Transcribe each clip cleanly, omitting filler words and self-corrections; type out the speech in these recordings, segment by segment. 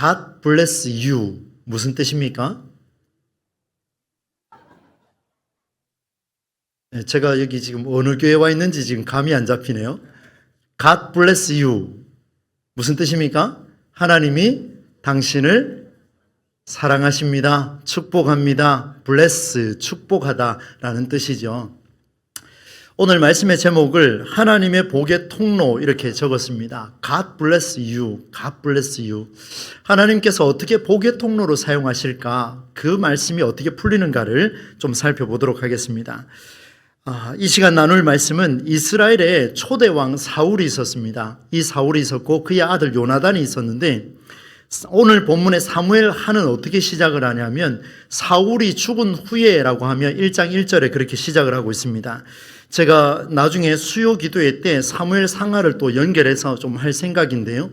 God bless you. 무슨 뜻입니까? 제가 여기 지금 어느 교회에 와 있는지 지금 감이 안 잡히네요. God bless you. 무슨 뜻입니까? 하나님이 당신을 사랑하십니다. 축복합니다. bless, 축복하다라는 뜻이죠. 오늘 말씀의 제목을 하나님의 복의 통로 이렇게 적었습니다. God bless you. God bless you. 하나님께서 어떻게 복의 통로로 사용하실까? 그 말씀이 어떻게 풀리는가를 좀 살펴보도록 하겠습니다. 이 시간 나눌 말씀은 이스라엘에 초대 왕 사울이 있었습니다. 이 사울이 있었고 그의 아들 요나단이 있었는데 오늘 본문의 사무엘 하는 어떻게 시작을 하냐면 사울이 죽은 후에라고 하면 1장 1절에 그렇게 시작을 하고 있습니다. 제가 나중에 수요 기도회 때 사무엘 상하를 또 연결해서 좀 할 생각인데요.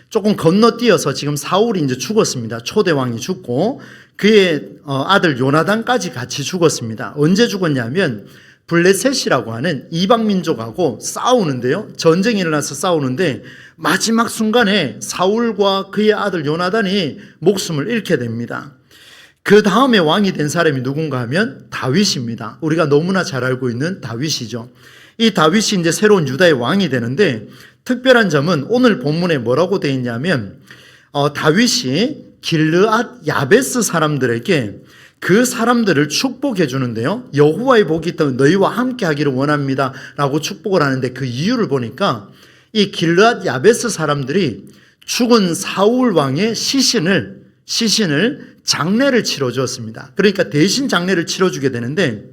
조금 건너뛰어서 지금 사울이 이제 죽었습니다. 초대 왕이 죽고 그의 아들 요나단까지 같이 죽었습니다. 언제 죽었냐면 블레셋이라고 하는 이방 민족하고 싸우는데요. 전쟁이 일어나서 싸우는데 마지막 순간에 사울과 그의 아들 요나단이 목숨을 잃게 됩니다. 그 다음에 왕이 된 사람이 누군가 하면 다윗입니다. 우리가 너무나 잘 알고 있는 다윗이죠. 이 다윗이 이제 새로운 유다의 왕이 되는데 특별한 점은 오늘 본문에 뭐라고 되어 있냐면 다윗이 길르앗 야베스 사람들에게 그 사람들을 축복해 주는데요. 여호와의 복이 너희와 함께 하기를 원합니다 라고 축복을 하는데 그 이유를 보니까 이 길르앗 야베스 사람들이 죽은 사울 왕의 시신을 장례를 치러 주었습니다. 그러니까 대신 장례를 치러 주게 되는데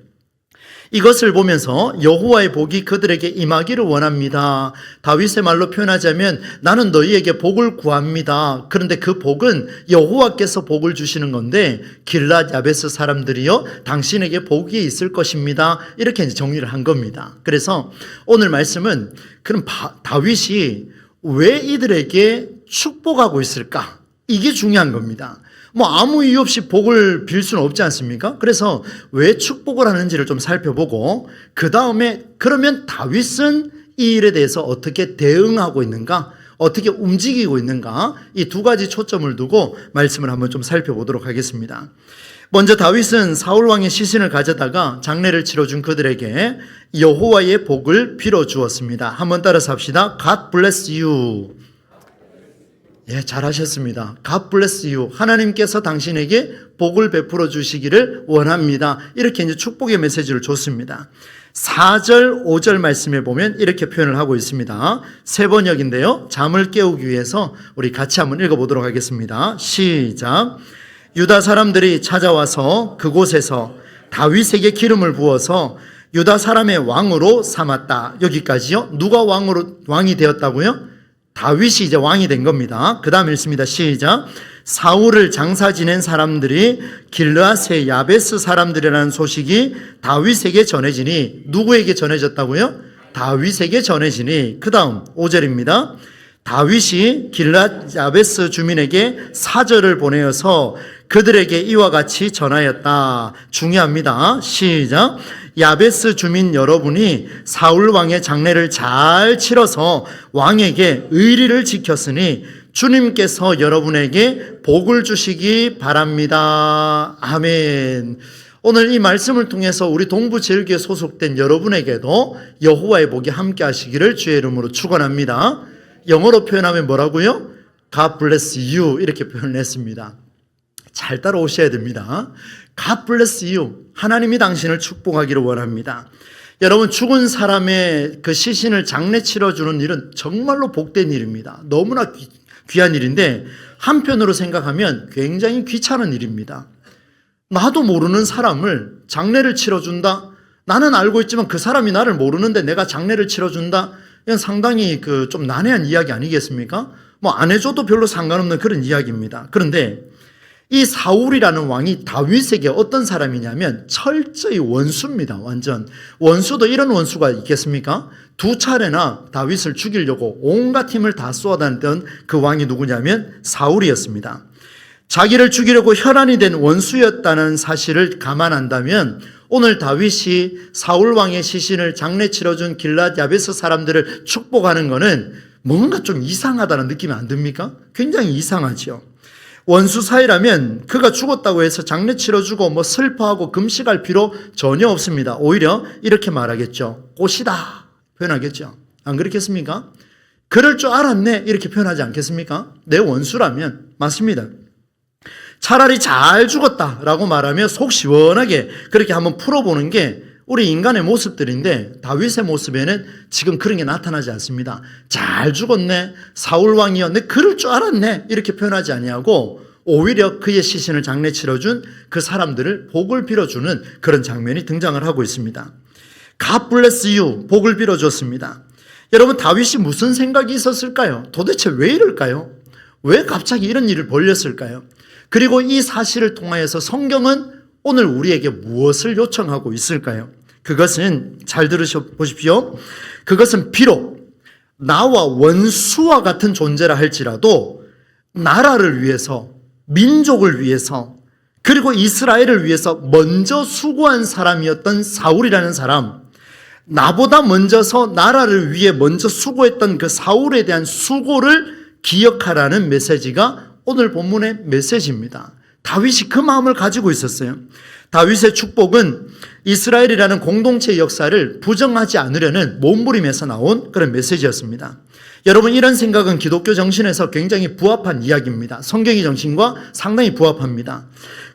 이것을 보면서 여호와의 복이 그들에게 임하기를 원합니다. 다윗의 말로 표현하자면 나는 너희에게 복을 구합니다. 그런데 그 복은 여호와께서 복을 주시는 건데 길앗 야베스 사람들이요 당신에게 복이 있을 것입니다. 이렇게 이제 정리를 한 겁니다. 그래서 오늘 말씀은 그럼 다윗이 왜 이들에게 축복하고 있을까? 이게 중요한 겁니다. 아무 이유 없이 복을 빌 수는 없지 않습니까? 그래서 왜 축복을 하는지를 좀 살펴보고 그 다음에 그러면 다윗은 이 일에 대해서 어떻게 대응하고 있는가? 어떻게 움직이고 있는가? 이 두 가지 초점을 두고 말씀을 한번 좀 살펴보도록 하겠습니다. 먼저 다윗은 사울 왕의 시신을 가져다가 장례를 치러준 그들에게 여호와의 복을 빌어주었습니다. 한번 따라서 합시다. God bless you. 예, 잘하셨습니다. God bless you. 하나님께서 당신에게 복을 베풀어 주시기를 원합니다. 이렇게 이제 축복의 메시지를 줬습니다. 4절, 5절 말씀에 보면 이렇게 표현을 하고 있습니다. 세 번역인데요. 잠을 깨우기 위해서 우리 같이 한번 읽어보도록 하겠습니다. 시작. 유다 사람들이 찾아와서 그곳에서 다윗에게 기름을 부어서 유다 사람의 왕으로 삼았다. 여기까지요. 누가 왕이 되었다고요? 다윗이 이제 왕이 된 겁니다. 그 다음 읽습니다. 시작. 사울을 장사 지낸 사람들이 길르앗의 야베스 사람들이라는 소식이 다윗에게 전해지니 누구에게 전해졌다고요? 다윗에게 전해지니 그 다음 5절입니다. 다윗이 길르앗 야베스 주민에게 사절을 보내어서 그들에게 이와 같이 전하였다. 중요합니다. 시작. 야베스 주민 여러분이 사울 왕의 장례를 잘 치러서 왕에게 의리를 지켰으니 주님께서 여러분에게 복을 주시기 바랍니다. 아멘. 오늘 이 말씀을 통해서 우리 동부제일교회 소속된 여러분에게도 여호와의 복이 함께 하시기를 주의 이름으로 축원합니다. 영어로 표현하면 뭐라고요? God bless you 이렇게 표현을 했습니다. 잘 따라오셔야 됩니다. God bless you. 하나님이 당신을 축복하기를 원합니다. 여러분 죽은 사람의 그 시신을 장례 치러주는 일은 정말로 복된 일입니다. 너무나 귀한 일인데 한편으로 생각하면 굉장히 귀찮은 일입니다. 나도 모르는 사람을 장례를 치러준다? 나는 알고 있지만 그 사람이 나를 모르는데 내가 장례를 치러준다? 이건 상당히 좀 난해한 이야기 아니겠습니까? 안 해줘도 별로 상관없는 그런 이야기입니다. 그런데 이 사울이라는 왕이 다윗에게 어떤 사람이냐면 철저히 원수입니다. 완전. 원수도 이런 원수가 있겠습니까? 두 차례나 다윗을 죽이려고 온갖 힘을 다 쏟아냈던 그 왕이 누구냐면 사울이었습니다. 자기를 죽이려고 혈안이 된 원수였다는 사실을 감안한다면 오늘 다윗이 사울 왕의 시신을 장례 치러준 길앗 야베스 사람들을 축복하는 것은 뭔가 좀 이상하다는 느낌이 안 듭니까? 굉장히 이상하죠. 원수 사이라면 그가 죽었다고 해서 장례 치러주고 뭐 슬퍼하고 금식할 필요 전혀 없습니다. 오히려 이렇게 말하겠죠. 꽃이다 표현하겠죠. 안 그렇겠습니까? 그럴 줄 알았네 이렇게 표현하지 않겠습니까? 내 원수라면. 맞습니다. 차라리 잘 죽었다라고 말하며 속 시원하게 그렇게 한번 풀어보는 게 우리 인간의 모습들인데, 다윗의 모습에는 지금 그런 게 나타나지 않습니다. 잘 죽었네, 사울 왕이었네, 그럴 줄 알았네 이렇게 표현하지 아니하고 오히려 그의 시신을 장례 치러준 그 사람들을 복을 빌어주는 그런 장면이 등장을 하고 있습니다. God bless you, 복을 빌어줬습니다. 여러분, 다윗이 무슨 생각이 있었을까요? 도대체 왜 이럴까요? 왜 갑자기 이런 일을 벌였을까요? 그리고 이 사실을 통하여서 성경은 오늘 우리에게 무엇을 요청하고 있을까요? 그것은 잘 들으셔보십시오. 그것은 비록 나와 원수와 같은 존재라 할지라도 나라를 위해서, 민족을 위해서, 그리고 이스라엘을 위해서 먼저 수고한 사람이었던 사울이라는 사람, 나보다 먼저서 나라를 위해 먼저 수고했던 그 사울에 대한 수고를 기억하라는 메시지가 오늘 본문의 메시지입니다. 다윗이 그 마음을 가지고 있었어요. 다윗의 축복은 이스라엘이라는 공동체의 역사를 부정하지 않으려는 몸부림에서 나온 그런 메시지였습니다. 여러분, 이런 생각은 기독교 정신에서 굉장히 부합한 이야기입니다. 성경의 정신과 상당히 부합합니다.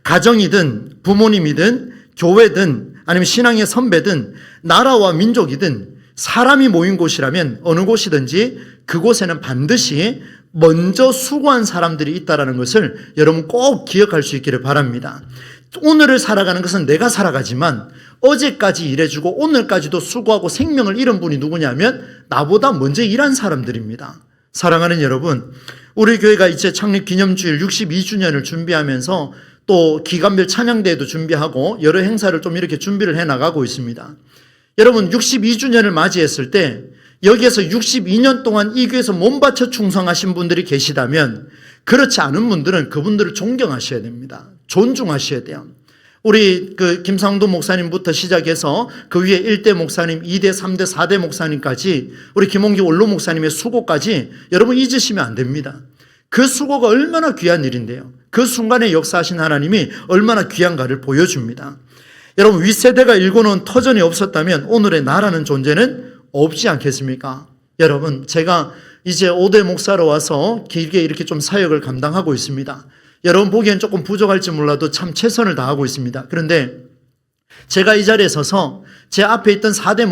가정이든 부모님이든 교회든 아니면 신앙의 선배든 나라와 민족이든 사람이 모인 곳이라면 어느 곳이든지 그곳에는 반드시 먼저 수고한 사람들이 있다는 것을 여러분 꼭 기억할 수 있기를 바랍니다. 오늘을 살아가는 것은 내가 살아가지만 어제까지 일해주고 오늘까지도 수고하고 생명을 잃은 분이 누구냐면 나보다 먼저 일한 사람들입니다. 사랑하는 여러분, 우리 교회가 이제 창립 기념주일 62주년을 준비하면서 또 기간별 찬양대회도 준비하고 여러 행사를 좀 이렇게 준비를 해나가고 있습니다. 여러분, 62주년을 맞이했을 때 여기에서 62년 동안 이 교회에서 몸바쳐 충성하신 분들이 계시다면 그렇지 않은 분들은 그분들을 존경하셔야 됩니다. 존중하셔야 돼요. 우리 김상도 목사님부터 시작해서 그 위에 1대 목사님, 2대, 3대, 4대 목사님까지 우리 김홍기 원로 목사님의 수고까지 여러분 잊으시면 안 됩니다. 그 수고가 얼마나 귀한 일인데요. 그 순간에 역사하신 하나님이 얼마나 귀한가를 보여줍니다. 여러분, 윗세대가 일궈놓은 터전이 없었다면 오늘의 나라는 존재는 없지 않겠습니까? 여러분, 제가 이제 5대 목사로 와서 길게 이렇게 좀 사역을 감당하고 있습니다. 여러분 보기엔 조금 부족할지 몰라도 참 최선을 다하고 있습니다. 그런데 제가 이 자리에 서서 제 앞에 있던 4대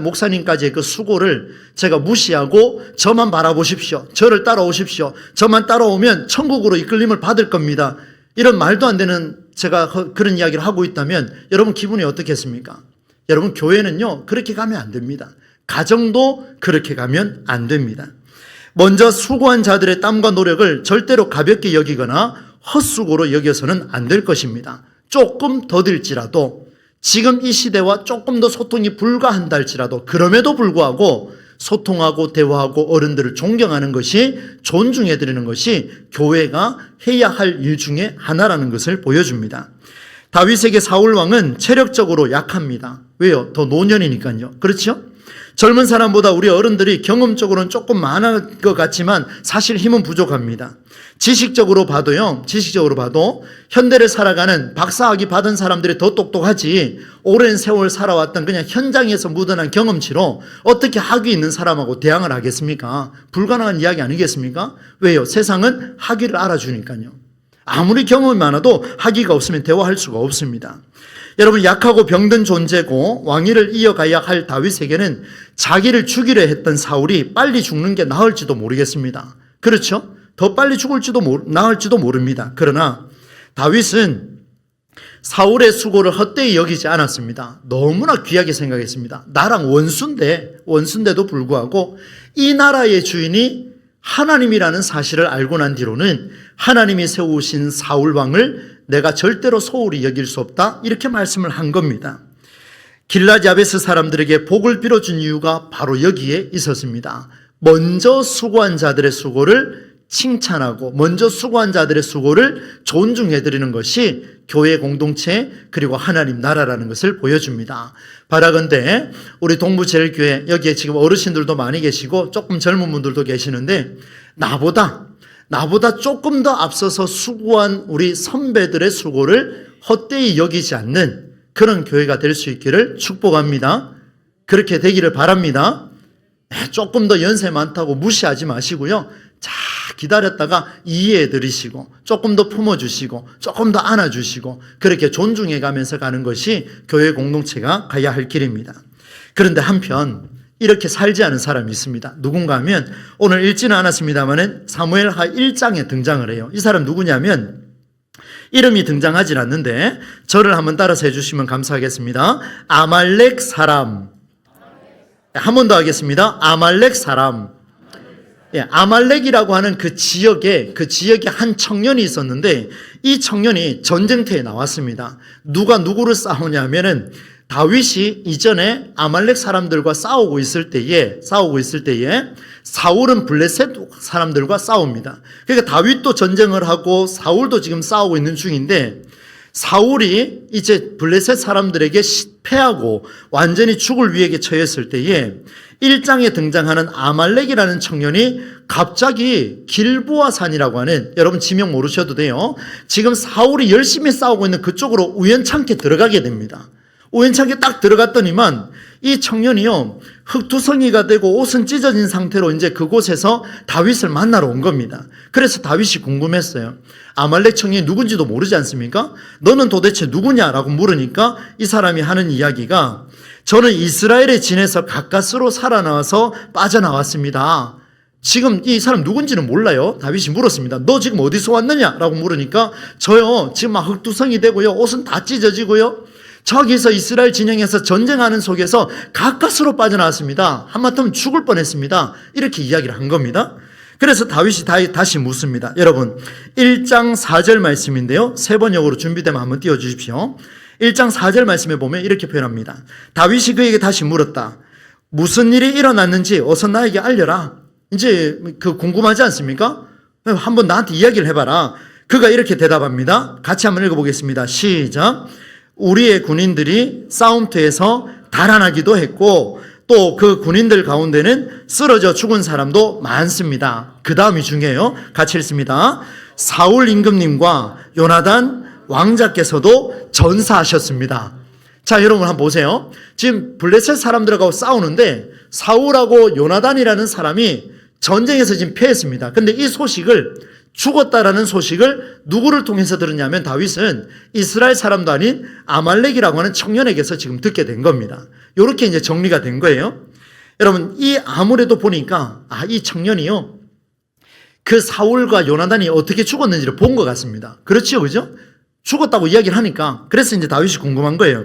목사님까지의 그 수고를 제가 무시하고 저만 바라보십시오, 저를 따라오십시오, 저만 따라오면 천국으로 이끌림을 받을 겁니다, 이런 말도 안 되는 제가 그런 이야기를 하고 있다면 여러분 기분이 어떻겠습니까? 여러분, 교회는요 그렇게 가면 안 됩니다. 가정도 그렇게 가면 안 됩니다. 먼저 수고한 자들의 땀과 노력을 절대로 가볍게 여기거나 헛수고로 여겨서는 안 될 것입니다. 조금 더딜지라도, 지금 이 시대와 조금 더 소통이 불가한다 할지라도 그럼에도 불구하고 소통하고 대화하고 어른들을 존경하는 것이, 존중해드리는 것이 교회가 해야 할 일 중에 하나라는 것을 보여줍니다. 다윗에게 사울 왕은 체력적으로 약합니다. 왜요? 더 노년이니까요. 그렇죠? 젊은 사람보다 우리 어른들이 경험적으로는 조금 많은 것 같지만 사실 힘은 부족합니다. 지식적으로 봐도 현대를 살아가는 박사학위 받은 사람들이 더 똑똑하지, 오랜 세월 살아왔던 그냥 현장에서 묻어난 경험치로 어떻게 학위 있는 사람하고 대항을 하겠습니까? 불가능한 이야기 아니겠습니까? 왜요? 세상은 학위를 알아주니까요. 아무리 경험이 많아도 학위가 없으면 대화할 수가 없습니다. 여러분, 약하고 병든 존재고 왕위를 이어가야 할 다윗에게는 자기를 죽이려 했던 사울이 빨리 죽는 게 나을지도 모르겠습니다. 그렇죠? 더 빨리 나을지도 모릅니다. 그러나 다윗은 사울의 수고를 헛되이 여기지 않았습니다. 너무나 귀하게 생각했습니다. 나랑 원수인데도 불구하고 이 나라의 주인이 하나님이라는 사실을 알고 난 뒤로는 하나님이 세우신 사울 왕을 내가 절대로 소홀히 여길 수 없다, 이렇게 말씀을 한 겁니다. 길랏 야베스 사람들에게 복을 빌어준 이유가 바로 여기에 있었습니다. 먼저 수고한 자들의 수고를 칭찬하고 먼저 수고한 자들의 수고를 존중해드리는 것이 교회 공동체 그리고 하나님 나라라는 것을 보여줍니다. 바라건대 우리 동부제일교회, 여기에 지금 어르신들도 많이 계시고 조금 젊은 분들도 계시는데 나보다 나보다 조금 더 앞서서 수고한 우리 선배들의 수고를 헛되이 여기지 않는 그런 교회가 될 수 있기를 축복합니다. 그렇게 되기를 바랍니다. 조금 더 연세 많다고 무시하지 마시고요. 자, 기다렸다가 이해해 드리시고 조금 더 품어주시고 조금 더 안아주시고 그렇게 존중해 가면서 가는 것이 교회 공동체가 가야 할 길입니다. 그런데 한편 이렇게 살지 않은 사람이 있습니다. 누군가 하면 오늘 읽지는 않았습니다만 사무엘하 1장에 등장을 해요. 이 사람 누구냐면 이름이 등장하지 않는데 저를 한번 따라서 해주시면 감사하겠습니다. 아말렉 사람. 한 번 더 하겠습니다. 아말렉 사람. 예, 아말렉이라고 하는 그 지역에 한 청년이 있었는데 이 청년이 전쟁터에 나왔습니다. 누가 누구를 싸우냐면은 다윗이 이전에 아말렉 사람들과 싸우고 있을 때에 사울은 블레셋 사람들과 싸웁니다. 그러니까 다윗도 전쟁을 하고 사울도 지금 싸우고 있는 중인데 사울이 이제 블레셋 사람들에게 패하고 완전히 죽을 위기에 처했을 때에 1장에 등장하는 아말렉이라는 청년이 갑자기 길보아 산이라고 하는, 여러분 지명 모르셔도 돼요. 지금 사울이 열심히 싸우고 있는 그쪽으로 우연찮게 들어가게 됩니다. 우연찮게 딱 들어갔더니만 이 청년이요, 흙투성이가 되고 옷은 찢어진 상태로 이제 그곳에서 다윗을 만나러 온 겁니다. 그래서 다윗이 궁금했어요. 아말렉 청년이 누군지도 모르지 않습니까? 너는 도대체 누구냐라고 물으니까 이 사람이 하는 이야기가 저는 이스라엘에 지내서 가까스로 살아나와서 빠져나왔습니다. 지금 이 사람 누군지는 몰라요. 다윗이 물었습니다. 너 지금 어디서 왔느냐라고 물으니까 저요 지금 막 흙투성이 되고요, 옷은 다 찢어지고요, 저기서 이스라엘 진영에서 전쟁하는 속에서 가까스로 빠져나왔습니다. 한마디면 죽을 뻔했습니다. 이렇게 이야기를 한 겁니다. 그래서 다윗이 다시 묻습니다. 여러분 1장 4절 말씀인데요, 세 번역으로 준비되면 한번 띄워주십시오. 1장 4절 말씀에 보면 이렇게 표현합니다. 다윗이 그에게 다시 물었다. 무슨 일이 일어났는지 어서 나에게 알려라. 이제 궁금하지 않습니까? 한번 나한테 이야기를 해봐라. 그가 이렇게 대답합니다. 같이 한번 읽어보겠습니다. 시작. 우리의 군인들이 싸움터에서 달아나기도 했고 또 그 군인들 가운데는 쓰러져 죽은 사람도 많습니다. 그 다음이 중요해요. 같이 읽습니다. 사울 임금님과 요나단 왕자께서도 전사하셨습니다. 자, 여러분 한번 보세요. 지금 블레셋 사람들하고 싸우는데 사울하고 요나단이라는 사람이 전쟁에서 지금 패했습니다. 근데 이 소식을, 죽었다라는 소식을 누구를 통해서 들었냐면 다윗은 이스라엘 사람도 아닌 아말렉이라고 하는 청년에게서 지금 듣게 된 겁니다. 이렇게 이제 정리가 된 거예요. 여러분, 아무래도 보니까 이 청년이요, 그 사울과 요나단이 어떻게 죽었는지를 본 것 같습니다. 그렇죠, 그죠? 죽었다고 이야기를 하니까 그래서 이제 다윗이 궁금한 거예요.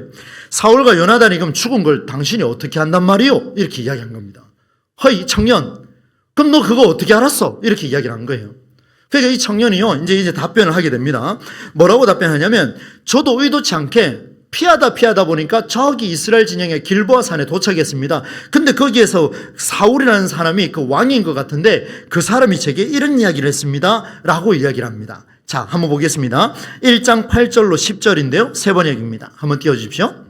사울과 요나단이 그럼 죽은 걸 당신이 어떻게 한단 말이요? 이렇게 이야기한 겁니다. 허이 청년, 그럼 너 그거 어떻게 알았어? 이렇게 이야기를 한 거예요. 그러니까 이 청년이요, 이제 답변을 하게 됩니다. 뭐라고 답변하냐면, 저도 의도치 않게 피하다 보니까 저기 이스라엘 진영의 길보아 산에 도착했습니다. 근데 거기에서 사울이라는 사람이 그 왕인 것 같은데 그 사람이 제게 이런 이야기를 했습니다. 라고 이야기를 합니다. 자, 한번 보겠습니다. 1장 8절로 10절인데요. 세 번역입니다. 한번 띄워주십시오.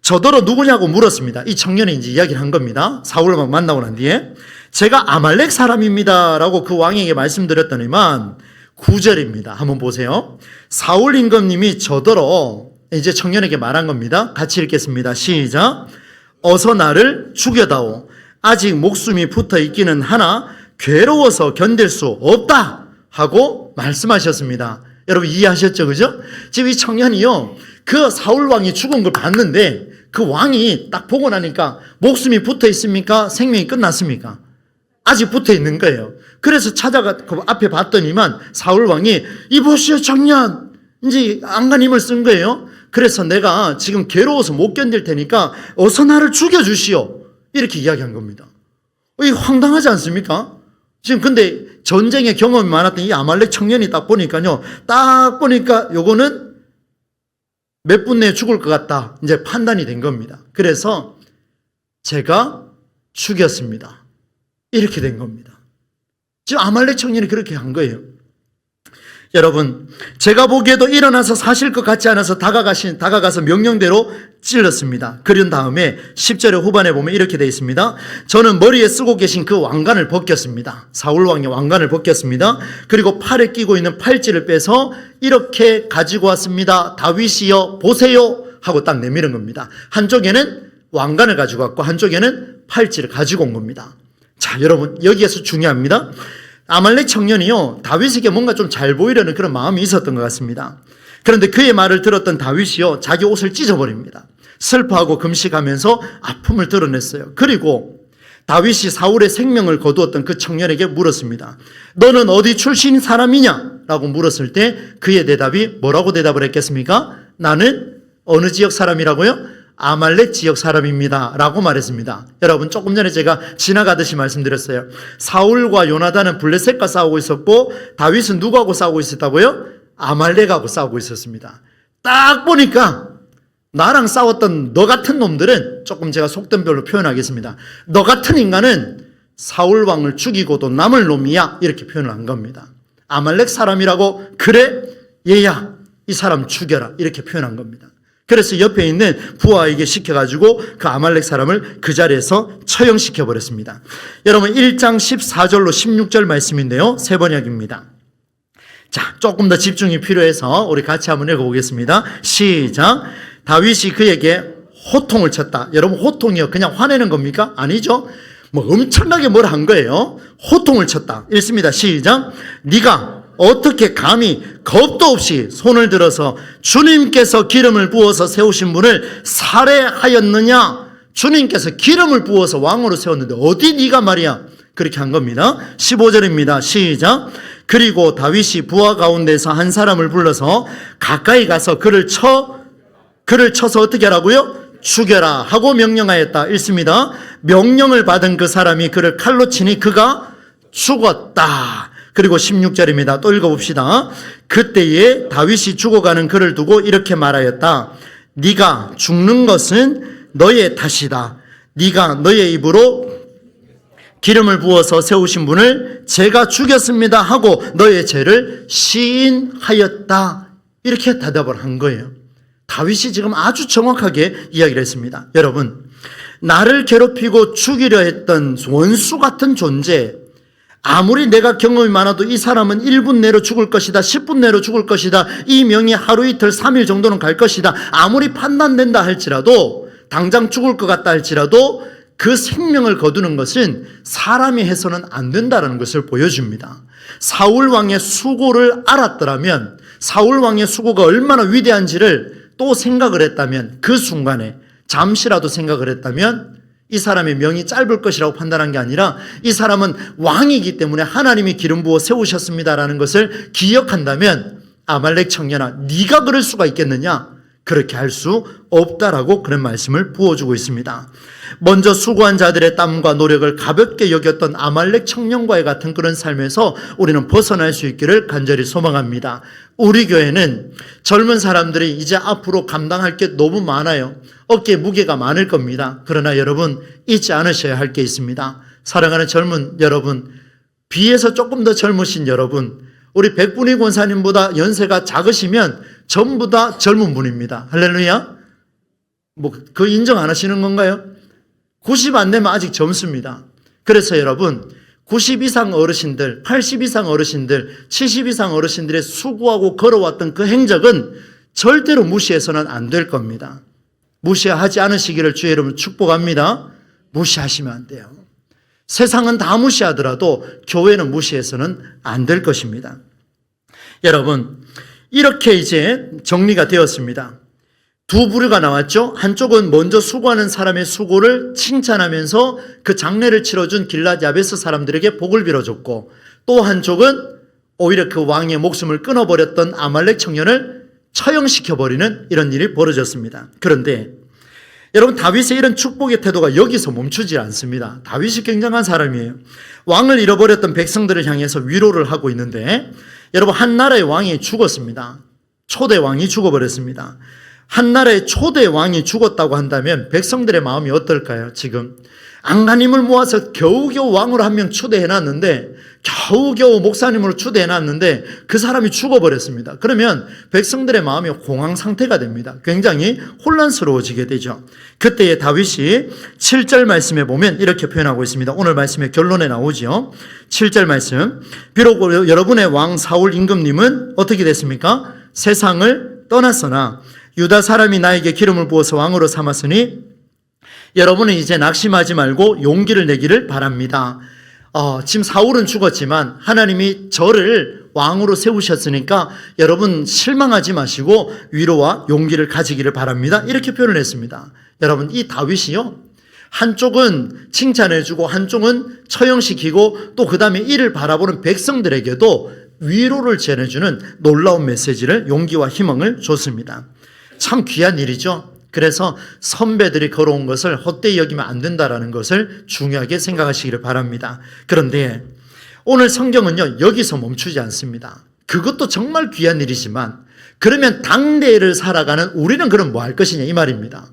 저더러 누구냐고 물었습니다. 이 청년이 이제 이야기를 한 겁니다. 사울을 만나고 난 뒤에. 제가 아말렉 사람입니다. 라고 그 왕에게 말씀드렸더니만 9절입니다. 한번 보세요. 사울 임금님이 저더러 이제 청년에게 말한 겁니다. 같이 읽겠습니다. 시작. 어서 나를 죽여다오. 아직 목숨이 붙어 있기는 하나 괴로워서 견딜 수 없다. 하고 말씀하셨습니다. 여러분 이해하셨죠? 그죠? 지금 이 청년이요, 그 사울 왕이 죽은 걸 봤는데 그 왕이 딱 보고 나니까 목숨이 붙어 있습니까? 생명이 끝났습니까? 아직 붙어 있는 거예요. 그래서 찾아가 그 앞에 봤더니만 사울 왕이 이보시오 청년, 이제 안간힘을 쓴 거예요. 그래서 내가 지금 괴로워서 못 견딜 테니까 어서 나를 죽여주시오. 이렇게 이야기한 겁니다. 이게 황당하지 않습니까? 지금 근데 전쟁의 경험이 많았던 이 아말렉 청년이 딱 보니까요, 요거는 몇 분 내에 죽을 것 같다. 이제 판단이 된 겁니다. 그래서 제가 죽였습니다. 이렇게 된 겁니다. 지금 아말렉 청년이 그렇게 한 거예요. 여러분, 제가 보기에도 일어나서 사실 것 같지 않아서 다가가서 명령대로 찔렀습니다. 그런 다음에 10절의 후반에 보면 이렇게 되어 있습니다. 저는 머리에 쓰고 계신 그 왕관을 벗겼습니다. 사울 왕의 왕관을 벗겼습니다. 그리고 팔에 끼고 있는 팔찌를 빼서 이렇게 가지고 왔습니다. 다윗이여 보세요 하고 딱 내미는 겁니다. 한쪽에는 왕관을 가지고 왔고 한쪽에는 팔찌를 가지고 온 겁니다. 자, 여러분, 여기에서 중요합니다. 아말렉 청년이요, 다윗에게 뭔가 좀 잘 보이려는 그런 마음이 있었던 것 같습니다. 그런데 그의 말을 들었던 다윗이요, 자기 옷을 찢어버립니다. 슬퍼하고 금식하면서 아픔을 드러냈어요. 그리고 다윗이 사울의 생명을 거두었던 그 청년에게 물었습니다. 너는 어디 출신 사람이냐? 라고 물었을 때 그의 대답이 뭐라고 대답을 했겠습니까? 나는 어느 지역 사람이라고요? 아말렉 지역 사람입니다 라고 말했습니다. 여러분, 조금 전에 제가 지나가듯이 말씀드렸어요. 사울과 요나단은 블레셋과 싸우고 있었고 다윗은 누구하고 싸우고 있었다고요? 아말렉하고 싸우고 있었습니다. 딱 보니까 나랑 싸웠던 너 같은 놈들은, 조금 제가 속된 별로 표현하겠습니다. 너 같은 인간은 사울 왕을 죽이고도 남을 놈이야, 이렇게 표현을 한 겁니다. 아말렉 사람이라고, 그래? 얘야, 이 사람 죽여라, 이렇게 표현한 겁니다. 그래서 옆에 있는 부하에게 시켜가지고 그 아말렉 사람을 그 자리에서 처형시켜 버렸습니다. 여러분, 1장 14절로 16절 말씀인데요, 세 번역입니다. 자, 조금 더 집중이 필요해서 우리 같이 한번 읽어보겠습니다. 시작. 다윗이 그에게 호통을 쳤다. 여러분, 호통이요, 그냥 화내는 겁니까? 아니죠. 뭐 엄청나게 뭘 한 거예요. 호통을 쳤다. 읽습니다. 시작. 네가 어떻게 감히 겁도 없이 손을 들어서 주님께서 기름을 부어서 세우신 분을 살해하였느냐? 주님께서 기름을 부어서 왕으로 세웠는데 어디 네가 말이야? 그렇게 한 겁니다. 15절입니다. 시작. 그리고 다윗이 부하 가운데서 한 사람을 불러서 가까이 가서 그를 쳐서 어떻게 하라고요? 죽여라 하고 명령하였다. 읽습니다. 명령을 받은 그 사람이 그를 칼로 치니 그가 죽었다. 그리고 16절입니다. 또 읽어봅시다. 그때에 다윗이 죽어가는 그를 두고 이렇게 말하였다. 네가 죽는 것은 너의 탓이다. 네가 너의 입으로 기름을 부어서 세우신 분을 제가 죽였습니다 하고 너의 죄를 시인하였다. 이렇게 대답을 한 거예요. 다윗이 지금 아주 정확하게 이야기를 했습니다. 여러분, 나를 괴롭히고 죽이려 했던 원수 같은 존재, 아무리 내가 경험이 많아도 이 사람은 1분 내로 죽을 것이다, 10분 내로 죽을 것이다, 이 명이 하루 이틀 3일 정도는 갈 것이다, 아무리 판단된다 할지라도, 당장 죽을 것 같다 할지라도 그 생명을 거두는 것은 사람이 해서는 안 된다는 것을 보여줍니다. 사울 왕의 수고를 알았더라면, 사울 왕의 수고가 얼마나 위대한지를 또 생각을 했다면, 그 순간에 잠시라도 생각을 했다면 이 사람의 명이 짧을 것이라고 판단한 게 아니라 이 사람은 왕이기 때문에 하나님이 기름 부어 세우셨습니다라는 것을 기억한다면, 아말렉 청년아, 네가 그럴 수가 있겠느냐? 그렇게 할 수 없다라고 그런 말씀을 부어주고 있습니다. 먼저 수고한 자들의 땀과 노력을 가볍게 여겼던 아말렉 청년과의 같은 그런 삶에서 우리는 벗어날 수 있기를 간절히 소망합니다. 우리 교회는 젊은 사람들이 이제 앞으로 감당할 게 너무 많아요. 어깨에 무게가 많을 겁니다. 그러나 여러분, 잊지 않으셔야 할 게 있습니다. 사랑하는 젊은 여러분, 비해서 조금 더 젊으신 여러분, 우리 백분위 권사님보다 연세가 작으시면 전부 다 젊은 분입니다. 할렐루야. 뭐 그 인정 안 하시는 건가요? 90 안 되면 아직 젊습니다. 그래서 여러분, 90 이상 어르신들, 80 이상 어르신들, 70 이상 어르신들의 수고하고 걸어왔던 그 행적은 절대로 무시해서는 안 될 겁니다. 무시하지 않으시기를 주의 이름으로 축복합니다. 무시하시면 안 돼요. 세상은 다 무시하더라도 교회는 무시해서는 안 될 것입니다. 여러분, 이렇게 이제 정리가 되었습니다. 두 부류가 나왔죠. 한쪽은 먼저 수고하는 사람의 수고를 칭찬하면서 그 장례를 치러준 길앗 야베스 사람들에게 복을 빌어줬고, 또 한쪽은 오히려 그 왕의 목숨을 끊어버렸던 아말렉 청년을 처형시켜버리는 이런 일이 벌어졌습니다. 그런데 여러분, 다윗의 이런 축복의 태도가 여기서 멈추지 않습니다. 다윗이 굉장한 사람이에요. 왕을 잃어버렸던 백성들을 향해서 위로를 하고 있는데, 여러분, 한 나라의 왕이 죽었습니다. 초대 왕이 죽어버렸습니다. 한 나라의 초대 왕이 죽었다고 한다면 백성들의 마음이 어떨까요? 지금 안간힘을 모아서 겨우겨우 왕으로 한 명 초대해놨는데, 겨우겨우 목사님으로 초대해놨는데 그 사람이 죽어버렸습니다. 그러면 백성들의 마음이 공황 상태가 됩니다. 굉장히 혼란스러워지게 되죠. 그때에 다윗이 7절 말씀에 보면 이렇게 표현하고 있습니다. 오늘 말씀의 결론에 나오죠. 7절 말씀. 비록 여러분의 왕 사울 임금님은 어떻게 됐습니까? 세상을 떠났으나 유다 사람이 나에게 기름을 부어서 왕으로 삼았으니 여러분은 이제 낙심하지 말고 용기를 내기를 바랍니다. 지금 사울은 죽었지만 하나님이 저를 왕으로 세우셨으니까 여러분 실망하지 마시고 위로와 용기를 가지기를 바랍니다. 이렇게 표현을 했습니다. 여러분, 이 다윗이요, 한쪽은 칭찬해주고 한쪽은 처형시키고 또 그 다음에 이를 바라보는 백성들에게도 위로를 전해주는 놀라운 메시지를, 용기와 희망을 줬습니다. 참 귀한 일이죠. 그래서 선배들이 걸어온 것을 헛되이 여기면 안 된다라는 것을 중요하게 생각하시기를 바랍니다. 그런데 오늘 성경은요, 여기서 멈추지 않습니다. 그것도 정말 귀한 일이지만 그러면 당대를 살아가는 우리는 그럼 뭐 할 것이냐, 이 말입니다.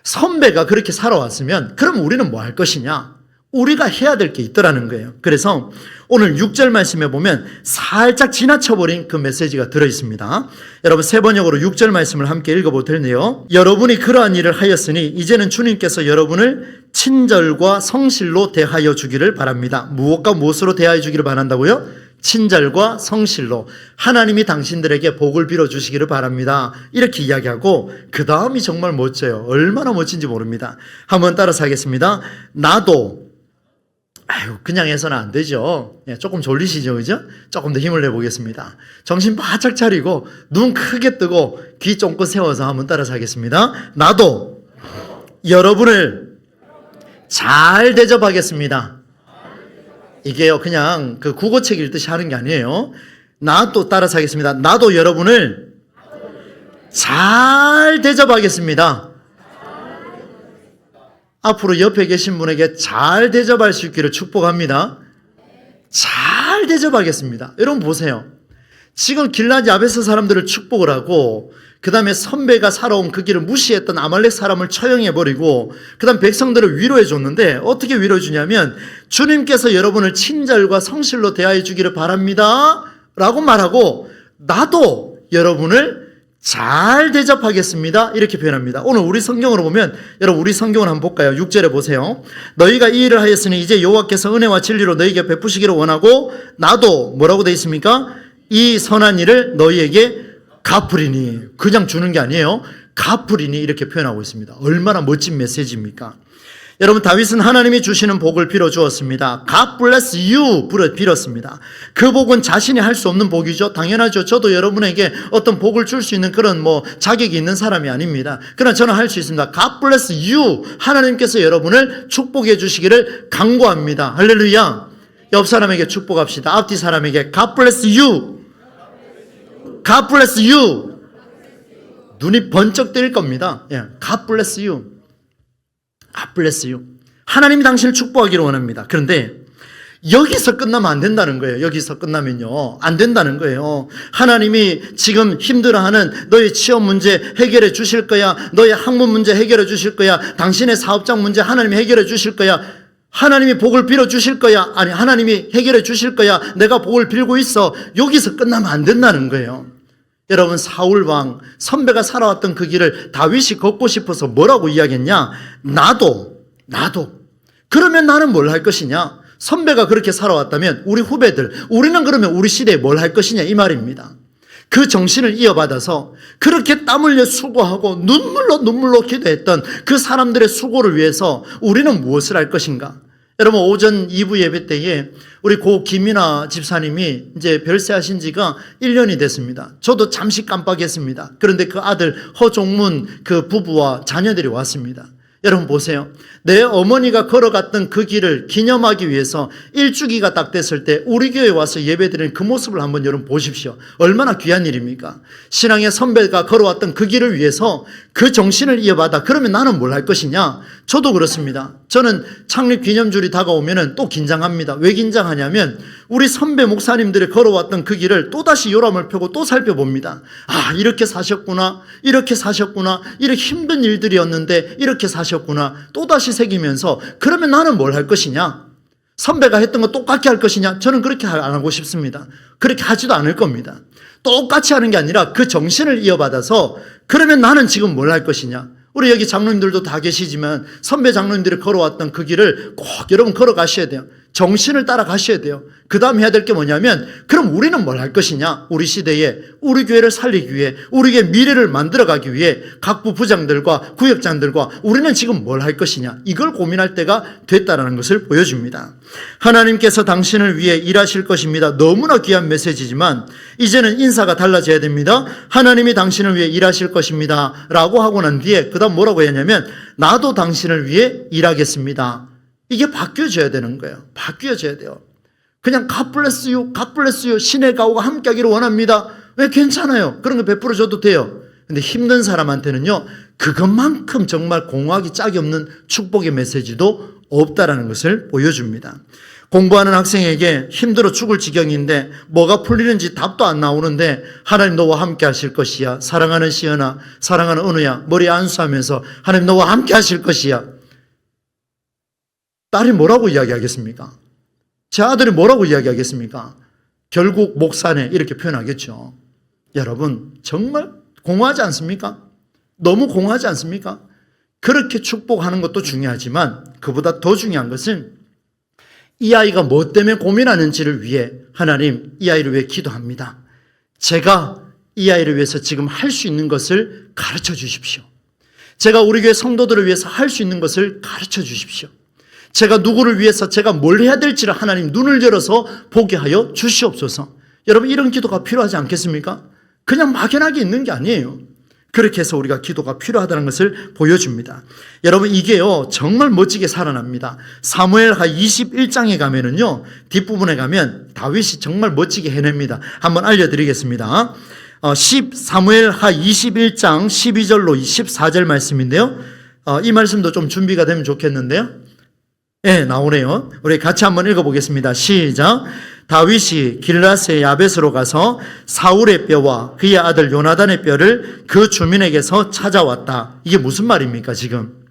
선배가 그렇게 살아왔으면 그럼 우리는 뭐 할 것이냐? 우리가 해야 될 게 있더라는 거예요. 그래서 오늘 6절 말씀에 보면 살짝 지나쳐버린 그 메시지가 들어있습니다. 여러분, 세 번역으로 6절 말씀을 함께 읽어볼 텐데요. 여러분이 그러한 일을 하였으니 이제는 주님께서 여러분을 친절과 성실로 대하여 주기를 바랍니다. 무엇과 무엇으로 대하여 주기를 바란다고요? 친절과 성실로. 하나님이 당신들에게 복을 빌어주시기를 바랍니다. 이렇게 이야기하고 그 다음이 정말 멋져요. 얼마나 멋진지 모릅니다. 한번 따라서 하겠습니다. 나도, 그냥 해서는 안 되죠. 조금 졸리시죠, 그죠? 조금 더 힘을 내보겠습니다. 정신 바짝 차리고 눈 크게 뜨고 귀 쫑긋 세워서 한번 따라서 하겠습니다. 나도 여러분을 잘 대접하겠습니다. 이게요, 그냥 그 국어책 읽듯이 하는 게 아니에요. 나도 따라서 하겠습니다. 나도 여러분을 잘 대접하겠습니다. 앞으로 옆에 계신 분에게 잘 대접할 수 있기를 축복합니다. 잘 대접하겠습니다. 여러분 보세요. 지금 길라디 야베스 사람들을 축복을 하고 그 다음에 선배가 살아온 그 길을 무시했던 아말렉 사람을 처형해버리고 그 다음 백성들을 위로해 줬는데 어떻게 위로해 주냐면 주님께서 여러분을 친절과 성실로 대하여 주기를 바랍니다 라고 말하고 나도 여러분을 잘 대접하겠습니다 이렇게 표현합니다. 오늘 우리 성경으로 보면 여러분 우리 성경을 한번 볼까요? 6절에 보세요. 너희가 이 일을 하였으니 이제 여호와께서 은혜와 진리로 너희에게 베푸시기를 원하고 나도 뭐라고 되어 있습니까? 이 선한 일을 너희에게 갚으리니. 그냥 주는 게 아니에요. 갚으리니 이렇게 표현하고 있습니다. 얼마나 멋진 메시지입니까? 여러분 다윗은 하나님이 주시는 복을 빌어주었습니다. God bless you 빌었습니다. 그 복은 자신이 할 수 없는 복이죠. 당연하죠. 저도 여러분에게 어떤 복을 줄 수 있는 그런 자격이 있는 사람이 아닙니다. 그러나 저는 할 수 있습니다. God bless you. 하나님께서 여러분을 축복해 주시기를 간구합니다. 할렐루야. 옆 사람에게 축복합시다. 앞뒤 사람에게 God bless you. God bless you. 눈이 번쩍 뜨일 겁니다. God bless you. God bless you. 하나님이 당신을 축복하기를 원합니다. 그런데 여기서 끝나면 안 된다는 거예요. 여기서 끝나면요 안 된다는 거예요. 하나님이 지금 힘들어하는 너의 취업 문제 해결해 주실 거야. 너의 학문 문제 해결해 주실 거야. 당신의 사업장 문제 하나님이 해결해 주실 거야. 하나님이 복을 빌어 주실 거야. 아니 하나님이 해결해 주실 거야. 내가 복을 빌고 있어. 여기서 끝나면 안 된다는 거예요. 여러분 사울왕 선배가 살아왔던 그 길을 다윗이 걷고 싶어서 뭐라고 이야기했냐? 나도 그러면 나는 뭘 할 것이냐? 선배가 그렇게 살아왔다면 우리 후배들 우리는 그러면 우리 시대에 뭘 할 것이냐 이 말입니다. 그 정신을 이어받아서 그렇게 땀 흘려 수고하고 눈물로 기도했던 그 사람들의 수고를 위해서 우리는 무엇을 할 것인가? 여러분 오전 2부 예배 때에 우리 고 김이나 집사님이 이제 별세하신 지가 1년이 됐습니다. 저도 잠시 깜빡했습니다. 그런데 그 아들 허종문 그 부부와 자녀들이 왔습니다. 여러분 보세요. 내 어머니가 걸어갔던 그 길을 기념하기 위해서 일주기가 딱 됐을 때 우리 교회에 와서 예배드리는 그 모습을 한번 여러분 보십시오. 얼마나 귀한 일입니까? 신앙의 선배가 걸어왔던 그 길을 위해서 그 정신을 이어받아. 그러면 나는 뭘 할 것이냐? 저도 그렇습니다. 저는 창립 기념주일이 다가오면 또 긴장합니다. 왜 긴장하냐면 우리 선배 목사님들이 걸어왔던 그 길을 또다시 요람을 펴고 또 살펴봅니다. 아, 이렇게 사셨구나, 이렇게 사셨구나, 이렇게 힘든 일들이었는데 이렇게 사셨구나, 또다시 새기면서 그러면 나는 뭘 할 것이냐? 선배가 했던 거 똑같게 할 것이냐? 저는 그렇게 안 하고 싶습니다. 그렇게 하지도 않을 겁니다. 똑같이 하는 게 아니라 그 정신을 이어받아서 그러면 나는 지금 뭘 할 것이냐? 우리 여기 장로님들도 다 계시지만 선배 장로님들이 걸어왔던 그 길을 꼭 여러분 걸어가셔야 돼요. 정신을 따라가셔야 돼요. 그 다음 해야 될 게 뭐냐면 그럼 우리는 뭘 할 것이냐? 우리 시대에 우리 교회를 살리기 위해 우리 교회 미래를 만들어가기 위해 각부 부장들과 구역장들과 우리는 지금 뭘 할 것이냐? 이걸 고민할 때가 됐다는 것을 보여줍니다. 하나님께서 당신을 위해 일하실 것입니다. 너무나 귀한 메시지지만 이제는 인사가 달라져야 됩니다. 하나님이 당신을 위해 일하실 것입니다 라고 하고 난 뒤에 그 다음 뭐라고 했냐면 나도 당신을 위해 일하겠습니다. 이게 바뀌어져야 되는 거예요. 바뀌어져야 돼요. 그냥 God bless you, God bless you, 신의 가호가 함께하기를 원합니다. 왜 괜찮아요. 그런 거 베풀어 줘도 돼요. 근데 힘든 사람한테는요, 그것만큼 정말 공허하기 짝이 없는 축복의 메시지도 없다라는 것을 보여줍니다. 공부하는 학생에게 힘들어 죽을 지경인데 뭐가 풀리는지 답도 안 나오는데 하나님 너와 함께 하실 것이야. 사랑하는 시연아, 사랑하는 은우야, 머리에 안수하면서 하나님 너와 함께 하실 것이야. 딸이 뭐라고 이야기하겠습니까? 제 아들이 뭐라고 이야기하겠습니까? 결국 목사네 이렇게 표현하겠죠. 여러분 정말 공허하지 않습니까? 너무 공허하지 않습니까? 그렇게 축복하는 것도 중요하지만 그보다 더 중요한 것은 이 아이가 뭐 때문에 고민하는지를 위해 하나님 이 아이를 위해 기도합니다. 제가 이 아이를 위해서 지금 할 수 있는 것을 가르쳐 주십시오. 제가 우리 교회 성도들을 위해서 할 수 있는 것을 가르쳐 주십시오. 제가 누구를 위해서 제가 뭘 해야 될지를 하나님 눈을 열어서 보게 하여 주시옵소서. 여러분 이런 기도가 필요하지 않겠습니까? 그냥 막연하게 있는 게 아니에요. 그렇게 해서 우리가 기도가 필요하다는 것을 보여줍니다. 여러분 이게요 정말 멋지게 살아납니다. 사무엘하 21장에 가면은요 뒷부분에 가면 다윗이 정말 멋지게 해냅니다. 한번 알려드리겠습니다. 사무엘하 21장 12절로 24절 말씀인데요. 이 말씀도 좀 준비가 되면 좋겠는데요. 네, 나오네요. 우리 같이 한번 읽어보겠습니다. 시작. 다윗이 길라스의 야벳으로 가서 사울의 뼈와 그의 아들 요나단의 뼈를 그 주민에게서 찾아왔다. 이게 무슨 말입니까 지금?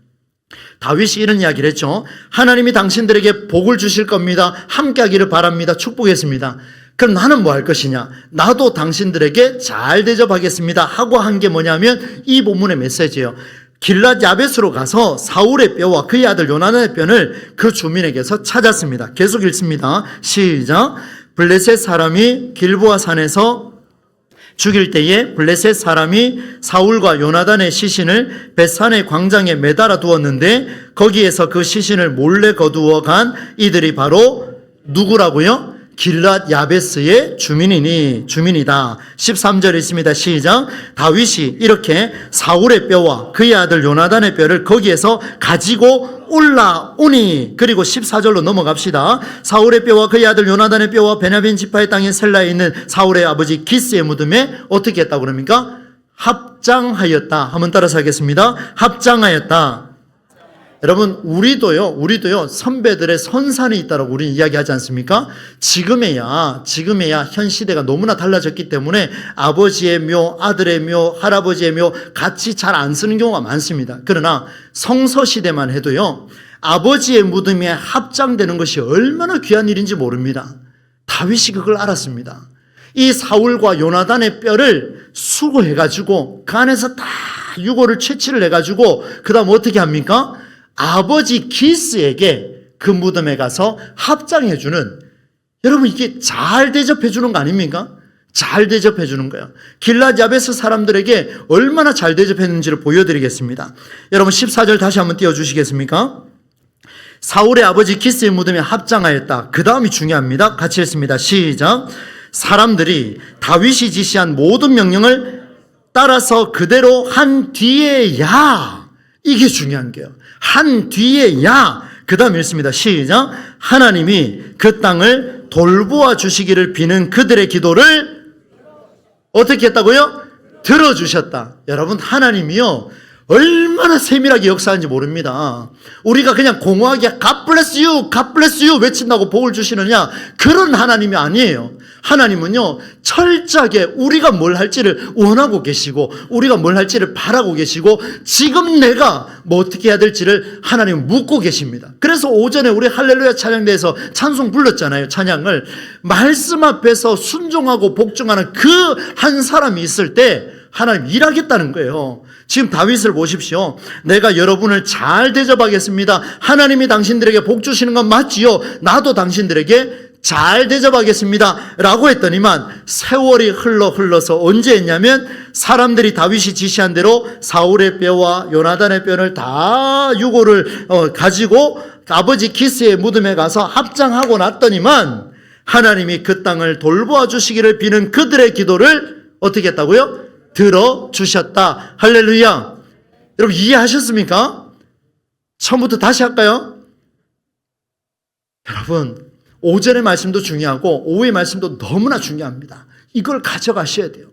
다윗이 이런 이야기를 했죠. 하나님이 당신들에게 복을 주실 겁니다. 함께하기를 바랍니다. 축복했습니다. 그럼 나는 뭐 할 것이냐? 나도 당신들에게 잘 대접하겠습니다 하고 한 게 뭐냐면 이 본문의 메시지예요. 길랏 야벳으로 가서 사울의 뼈와 그의 아들 요나단의 뼈를 그 주민에게서 찾았습니다. 계속 읽습니다. 시작. 블레셋 사람이 길보아 산에서 죽일 때에 블레셋 사람이 사울과 요나단의 시신을 벳산의 광장에 매달아 두었는데 거기에서 그 시신을 몰래 거두어 간 이들이 바로 누구라고요? 길랏 야베스의 주민이다. 13절 있습니다. 시작. 다윗이 이렇게 사울의 뼈와 그의 아들 요나단의 뼈를 거기에서 가지고 올라오니. 그리고 14절로 넘어갑시다. 사울의 뼈와 그의 아들 요나단의 뼈와 베냐민 지파의 땅인 셀라에 있는 사울의 아버지 기스의 무덤에 어떻게 했다고 그럽니까? 합장하였다. 한번 따라서 하겠습니다. 합장하였다. 여러분 우리도요 선배들의 선산이 있다고 우리는 이야기하지 않습니까? 지금에야 현 시대가 너무나 달라졌기 때문에 아버지의 묘, 아들의 묘, 할아버지의 묘 같이 잘 안 쓰는 경우가 많습니다. 그러나 성서시대만 해도요 아버지의 무덤에 합장되는 것이 얼마나 귀한 일인지 모릅니다. 다윗이 그걸 알았습니다. 이 사울과 요나단의 뼈를 수거해가지고 그 안에서 다 유골을 채취를 해가지고 그 다음 어떻게 합니까? 아버지 기스에게 그 무덤에 가서 합장해주는, 여러분 이게 잘 대접해주는 거 아닙니까? 잘 대접해주는 거예요. 길랏 야베스 사람들에게 얼마나 잘 대접했는지를 보여드리겠습니다. 여러분 14절 다시 한번 띄워주시겠습니까? 사울의 아버지 기스의 무덤에 합장하였다. 그 다음이 중요합니다. 같이 읽습니다. 시작. 사람들이 다윗이 지시한 모든 명령을 따라서 그대로 한 뒤에야, 이게 중요한 거예요. 한 뒤에야, 그 다음 읽습니다. 시작. 하나님이 그 땅을 돌보아 주시기를 비는 그들의 기도를 어떻게 했다고요? 들어주셨다. 여러분 하나님이요 얼마나 세밀하게 역사하는지 모릅니다. 우리가 그냥 공허하게 God bless you, God bless you 외친다고 복을 주시느냐? 그런 하나님이 아니에요. 하나님은요, 철저하게 우리가 뭘 할지를 원하고 계시고, 우리가 뭘 할지를 바라고 계시고, 지금 내가 뭐 어떻게 해야 될지를 하나님은 묻고 계십니다. 그래서 오전에 우리 할렐루야 찬양대에서 찬송 불렀잖아요. 찬양을. 말씀 앞에서 순종하고 복종하는 그 한 사람이 있을 때 하나님 일하겠다는 거예요. 지금 다윗을 보십시오. 내가 여러분을 잘 대접하겠습니다. 하나님이 당신들에게 복 주시는 건 맞지요. 나도 당신들에게 잘 대접하겠습니다 라고 했더니만 세월이 흘러서 언제 했냐면 사람들이 다윗이 지시한 대로 사울의 뼈와 요나단의 뼈를 다 유골을 가지고 아버지 기스의 무덤에 가서 합장하고 났더니만 하나님이 그 땅을 돌보아 주시기를 비는 그들의 기도를 어떻게 했다고요? 들어주셨다. 할렐루야. 여러분 이해하셨습니까? 처음부터 다시 할까요? 여러분 오전의 말씀도 중요하고 오후의 말씀도 너무나 중요합니다. 이걸 가져가셔야 돼요.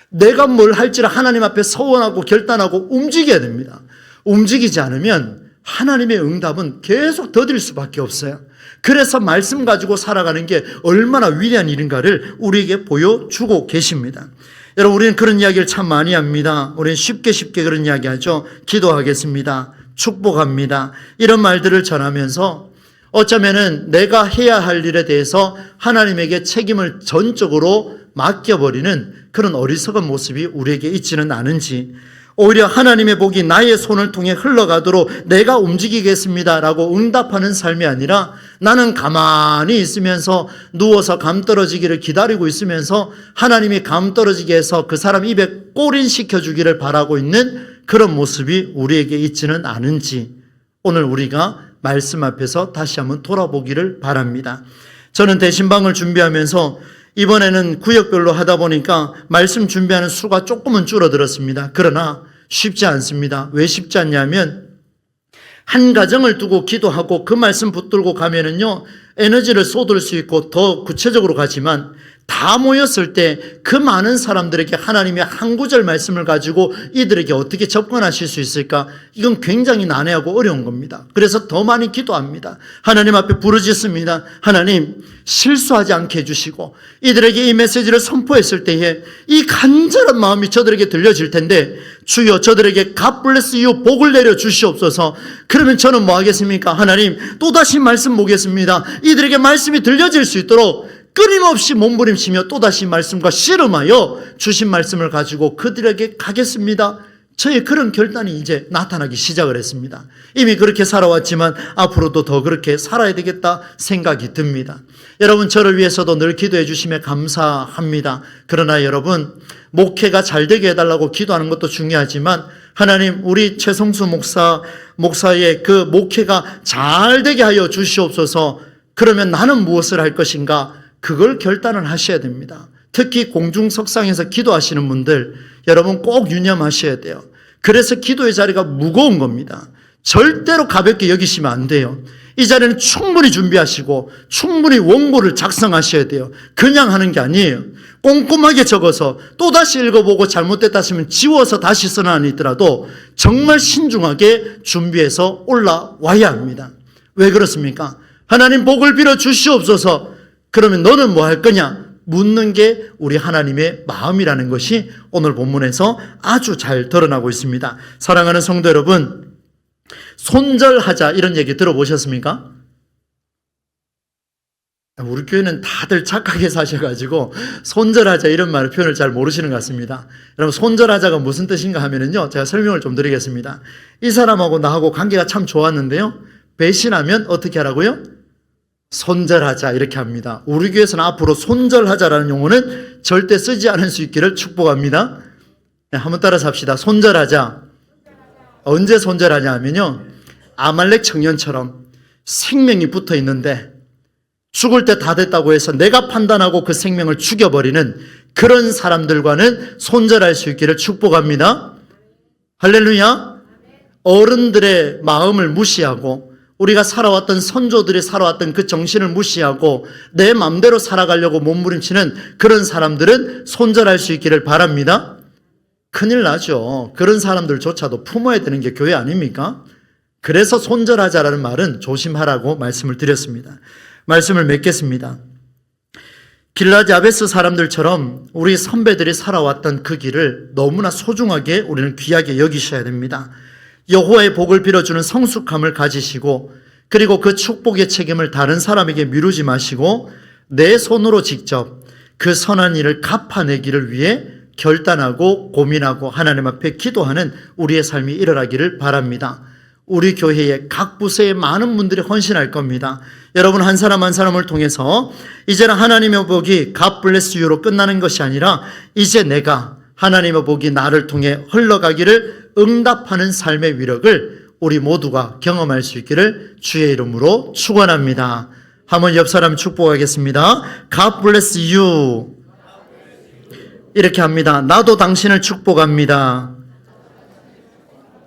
내가 뭘 할지를 하나님 앞에 서원하고 결단하고 움직여야 됩니다. 움직이지 않으면 하나님의 응답은 계속 더딜 수밖에 없어요. 그래서 말씀 가지고 살아가는 게 얼마나 위대한 일인가를 우리에게 보여주고 계십니다. 여러분 우리는 그런 이야기를 참 많이 합니다. 우리는 쉽게 그런 이야기 하죠. 기도하겠습니다. 축복합니다. 이런 말들을 전하면서 어쩌면은 내가 해야 할 일에 대해서 하나님에게 책임을 전적으로 맡겨버리는 그런 어리석은 모습이 우리에게 있지는 않은지, 오히려 하나님의 복이 나의 손을 통해 흘러가도록 내가 움직이겠습니다라고 응답하는 삶이 아니라 나는 가만히 있으면서 누워서 감 떨어지기를 기다리고 있으면서 하나님이 감 떨어지게 해서 그 사람 입에 꼬린시켜주기를 바라고 있는 그런 모습이 우리에게 있지는 않은지 오늘 우리가 말씀 앞에서 다시 한번 돌아보기를 바랍니다. 저는 대신방을 준비하면서 이번에는 구역별로 하다 보니까 말씀 준비하는 수가 조금은 줄어들었습니다. 그러나 쉽지 않습니다. 왜 쉽지 않냐면 한 가정을 두고 기도하고 그 말씀 붙들고 가면은요 에너지를 쏟을 수 있고 더 구체적으로 가지만 다 모였을 때 그 많은 사람들에게 하나님의 한 구절 말씀을 가지고 이들에게 어떻게 접근하실 수 있을까? 이건 굉장히 난해하고 어려운 겁니다. 그래서 더 많이 기도합니다. 하나님 앞에 부르짖습니다. 하나님 실수하지 않게 해주시고 이들에게 이 메시지를 선포했을 때에 이 간절한 마음이 저들에게 들려질 텐데 주여 저들에게 God bless you 복을 내려 주시옵소서. 그러면 저는 뭐 하겠습니까? 하나님 또다시 말씀 보겠습니다. 이들에게 말씀이 들려질 수 있도록 끊임없이 몸부림치며 또다시 말씀과 씨름하여 주신 말씀을 가지고 그들에게 가겠습니다. 저의 그런 결단이 이제 나타나기 시작을 했습니다. 이미 그렇게 살아왔지만 앞으로도 더 그렇게 살아야 되겠다 생각이 듭니다. 여러분 저를 위해서도 늘 기도해 주심에 감사합니다. 그러나 여러분 목회가 잘 되게 해달라고 기도하는 것도 중요하지만 하나님 우리 최성수 목사의 그 목회가 잘 되게 하여 주시옵소서. 그러면 나는 무엇을 할 것인가? 그걸 결단을 하셔야 됩니다. 특히 공중석상에서 기도하시는 분들 여러분 꼭 유념하셔야 돼요. 그래서 기도의 자리가 무거운 겁니다. 절대로 가볍게 여기시면 안 돼요. 이 자리는 충분히 준비하시고 충분히 원고를 작성하셔야 돼요. 그냥 하는 게 아니에요. 꼼꼼하게 적어서 또다시 읽어보고 잘못됐다 하시면 지워서 다시 쓰는 한이 있더라도 정말 신중하게 준비해서 올라와야 합니다. 왜 그렇습니까? 하나님 복을 빌어 주시옵소서. 그러면 너는 뭐 할 거냐? 묻는 게 우리 하나님의 마음이라는 것이 오늘 본문에서 아주 잘 드러나고 있습니다. 사랑하는 성도 여러분, 손절하자 이런 얘기 들어보셨습니까? 우리 교회는 다들 착하게 사셔가지고 손절하자 이런 말을 표현을 잘 모르시는 것 같습니다. 여러분 손절하자가 무슨 뜻인가 하면요 제가 설명을 좀 드리겠습니다. 이 사람하고 나하고 관계가 참 좋았는데요 배신하면 어떻게 하라고요? 손절하자 이렇게 합니다. 우리 교회에서는 앞으로 손절하자라는 용어는 절대 쓰지 않을 수 있기를 축복합니다. 네, 한번 따라서 합시다. 손절하자. 언제 손절하냐 하면요 아말렉 청년처럼 생명이 붙어 있는데 죽을 때 다 됐다고 해서 내가 판단하고 그 생명을 죽여버리는 그런 사람들과는 손절할 수 있기를 축복합니다. 할렐루야. 어른들의 마음을 무시하고 우리가 살아왔던 선조들이 살아왔던 그 정신을 무시하고 내 마음대로 살아가려고 몸부림치는 그런 사람들은 손절할 수 있기를 바랍니다. 큰일 나죠. 그런 사람들조차도 품어야 되는 게 교회 아닙니까? 그래서 손절하자라는 말은 조심하라고 말씀을 드렸습니다. 말씀을 맺겠습니다. 길라디 아베스 사람들처럼 우리 선배들이 살아왔던 그 길을 너무나 소중하게 우리는 귀하게 여기셔야 됩니다. 여호와의 복을 빌어주는 성숙함을 가지시고 그리고 그 축복의 책임을 다른 사람에게 미루지 마시고 내 손으로 직접 그 선한 일을 갚아내기를 위해 결단하고 고민하고 하나님 앞에 기도하는 우리의 삶이 일어나기를 바랍니다. 우리 교회에 각 부서에 많은 분들이 헌신할 겁니다. 여러분 한 사람 한 사람을 통해서 이제는 하나님의 복이 God bless you로 끝나는 것이 아니라 이제 내가 하나님의 복이 나를 통해 흘러가기를 응답하는 삶의 위력을 우리 모두가 경험할 수 있기를 주의 이름으로 축원합니다. 한번 옆 사람 축복하겠습니다. God bless you. 이렇게 합니다. 나도 당신을 축복합니다.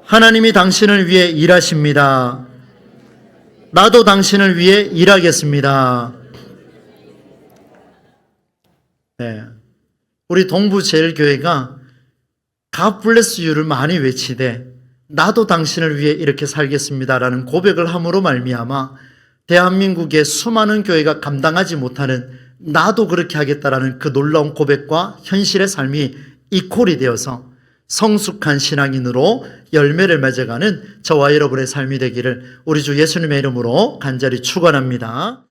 하나님이 당신을 위해 일하십니다. 나도 당신을 위해 일하겠습니다. 네. 우리 동부제일교회가 God bless you를 많이 외치되 나도 당신을 위해 이렇게 살겠습니다라는 고백을 함으로 말미암아 대한민국의 수많은 교회가 감당하지 못하는 나도 그렇게 하겠다라는 그 놀라운 고백과 현실의 삶이 이퀄이 되어서 성숙한 신앙인으로 열매를 맺어가는 저와 여러분의 삶이 되기를 우리 주 예수님의 이름으로 간절히 축원합니다.